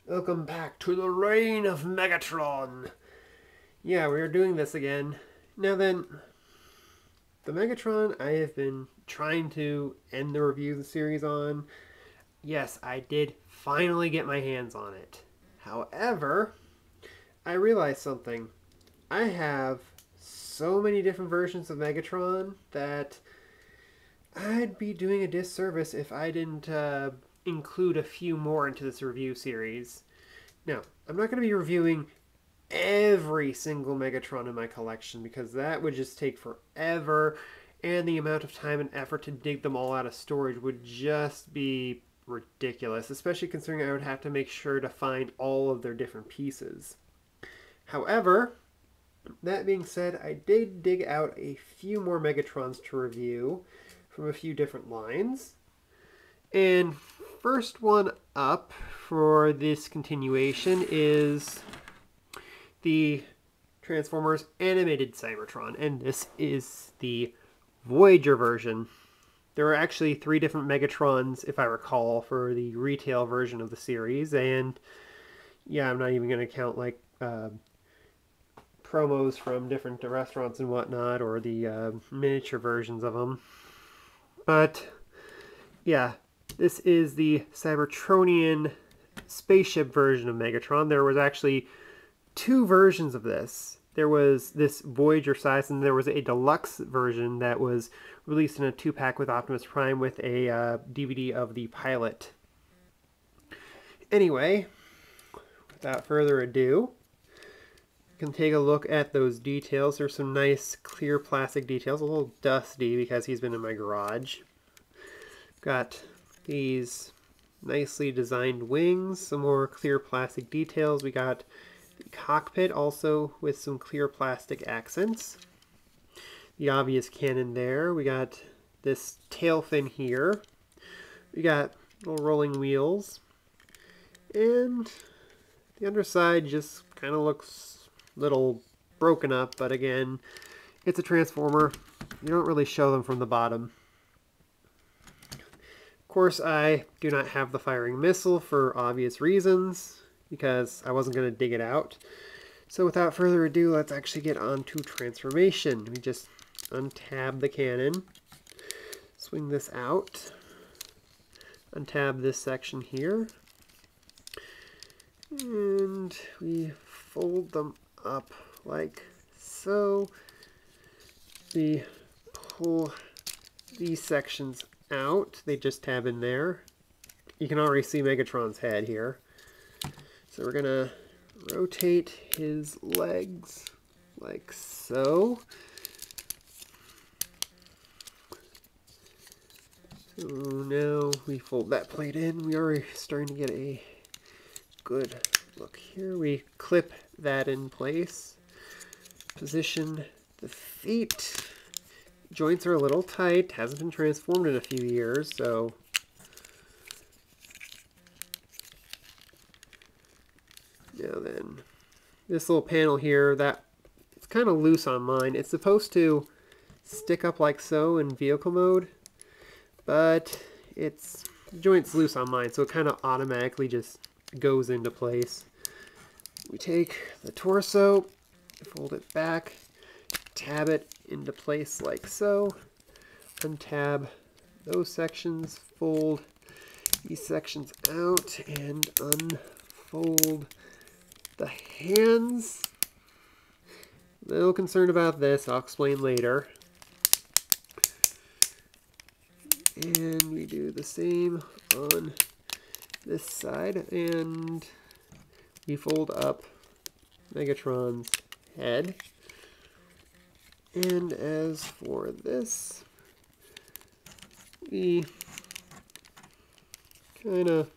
Welcome back to the Reign of Megatron. Yeah, we are doing this again. Now then, the Megatron I have been trying to end the review of the series on. Yes, I did finally get my hands on it. However, I realized something. I have so many different versions of Megatron that I'd be doing a disservice if I didn't include a few more into this review series. Now, I'm not going to be reviewing every single Megatron in my collection because that would just take forever, and the amount of time and effort to dig them all out of storage would just be ridiculous, especially considering I would have to make sure to find all of their different pieces. However, that being said, I did dig out a few more Megatrons to review from a few different lines. And first one up for this continuation is the Transformers animated Cybertron, and this is the Voyager version. There are actually 3 different Megatrons, if I recall, for the retail version of the series, and yeah, I'm not even going to count like promos from different restaurants and whatnot, or the miniature versions of them. But yeah, this is the Cybertronian spaceship version of Megatron. There was actually 2 versions of this. There was this Voyager size, and there was a deluxe version that was released in a 2-pack with Optimus Prime with a DVD of the pilot. Anyway, without further ado, you can take a look at those details. There's some nice clear plastic details, a little dusty because he's been in my garage. Got these nicely designed wings, some more clear plastic details. We got the cockpit also with some clear plastic accents. The obvious cannon there. We got this tail fin here. We got little rolling wheels. And the underside just kind of looks a little broken up, but again, it's a Transformer. You don't really show them from the bottom. Of course, I do not have the firing missile for obvious reasons, because I wasn't going to dig it out. So without further ado, let's actually get on to transformation. We just untab the cannon, swing this out, untab this section here, and we fold them up like so. We pull these sections out. They just tab in there. You can already see Megatron's head here. So we're gonna rotate his legs like so. So now we fold that plate in. We are starting to get a good look here. We clip that in place. Position the feet. Joints are a little tight. Hasn't been transformed in a few years, so now then, this little panel here, that it's kind of loose on mine. It's supposed to stick up like so in vehicle mode, but the joint's loose on mine, so it kind of automatically just goes into place. We take the torso, fold it back, tab it into place like so, untab those sections, fold these sections out, and unfold the hands. A little concerned about this, I'll explain later. And we do the same on this side, and we fold up Megatron's head. And as for this, we kind of,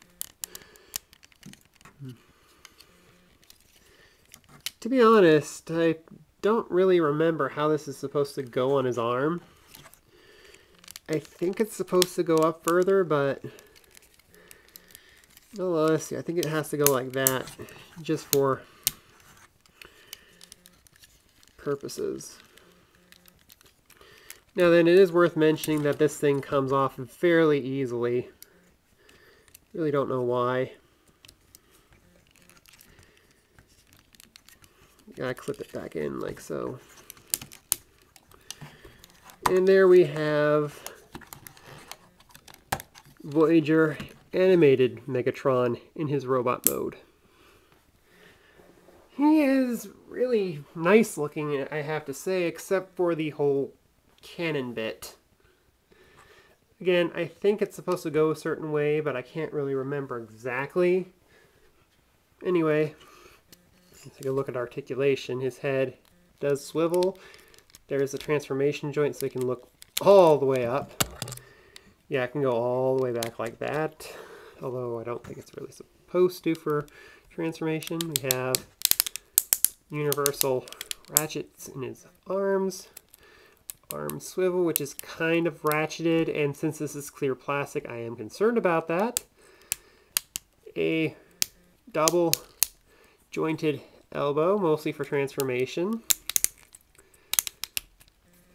to be honest, I don't really remember how this is supposed to go on his arm. I think it's supposed to go up further, but well, let's see. I think it has to go like that, just for purposes. Now then, it is worth mentioning that this thing comes off fairly easily. Really don't know why. Gotta clip it back in like so. And there we have Voyager animated Megatron in his robot mode. He is really nice looking, I have to say, except for the whole cannon bit. Again, I think it's supposed to go a certain way, but I can't really remember exactly. Anyway, let's take a look at articulation. His head does swivel. There's a transformation joint so it can look all the way up. Yeah, it can go all the way back like that, although I don't think it's really supposed to for transformation. We have universal ratchets in his arms. Arm swivel, which is kind of ratcheted, and since this is clear plastic, I am concerned about that. A double jointed elbow, mostly for transformation.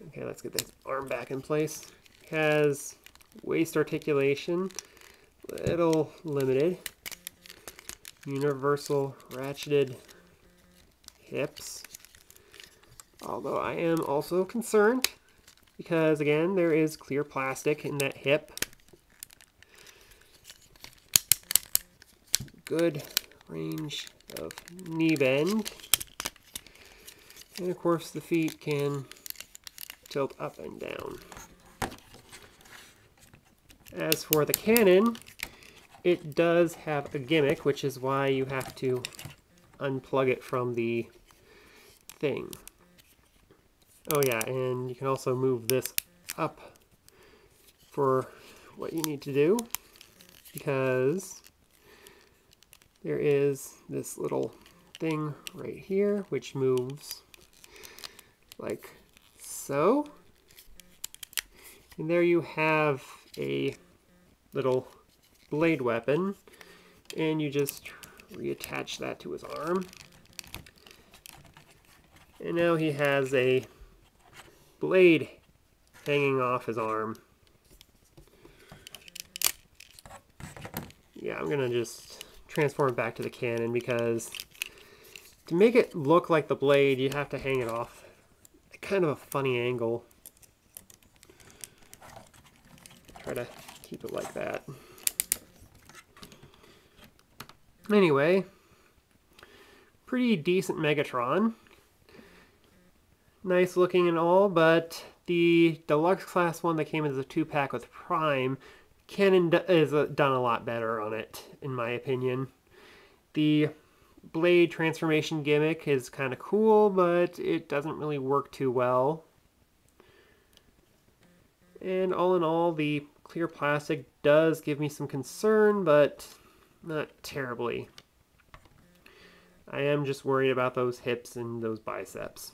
Okay, let's get this arm back in place. Has waist articulation, little limited. Universal ratcheted hips. Although I am also concerned because, again, there is clear plastic in that hip. Good range of knee bend. And of course the feet can tilt up and down. As for the cannon, it does have a gimmick, which is why you have to unplug it from the thing. Oh yeah, and you can also move this up for what you need to do, because there is this little thing right here which moves like so. And there you have a little blade weapon, and you just reattach that to his arm. And now he has a blade hanging off his arm. Yeah, I'm gonna just transform it back to the cannon, because to make it look like the blade, you have to hang it off at kind of a funny angle. Try to keep it like that. Anyway, pretty decent Megatron. Nice looking and all, but the deluxe class one that came as a 2-pack with Prime, Canon is done a lot better on it, in my opinion. The blade transformation gimmick is kind of cool, but it doesn't really work too well. And all in all, the clear plastic does give me some concern, but not terribly. I am just worried about those hips and those biceps.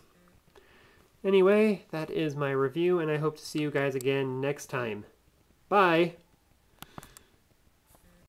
Anyway, that is my review, and I hope to see you guys again next time. Bye!